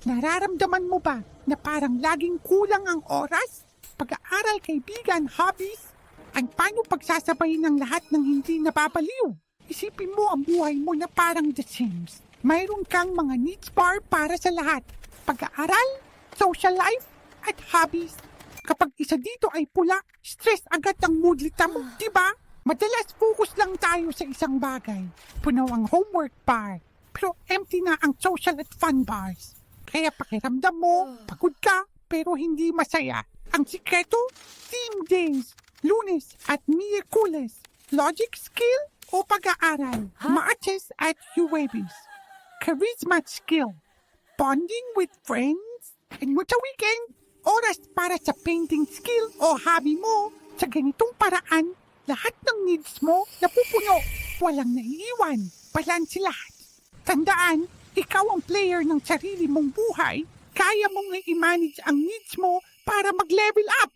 Nararamdaman mo ba na parang laging kulang ang oras? Pag-aaral, kaibigan, hobbies? Ang paano pagsasabayin ng lahat ng hindi napapaliw? Isipin mo ang buhay mo na parang The Sims. Mayroon kang mga needs bar para sa lahat. Pag-aaral, social life, at hobbies. Kapag isa dito ay pula, stress agad ang moodlita mo, di ba? Madalas focus lang tayo sa isang bagay. Puno ang homework bar, pero empty na ang social at fun bars. Kaya pakiramdam mo, pagod ka, pero hindi masaya. Ang sikreto, team days, Lunes at Miyerkules, logic skill o pag-aaral, matches at UABs, charisma at skill, bonding with friends, and sa weekend, oras para sa painting skill o hobby mo. Sa ganitong paraan, lahat ng needs mo napupuno, walang naiiwan, balanse lahat. Tandaan, ikaw ang player ng sarili mong buhay, kaya mong i-manage ang needs mo para mag-level up.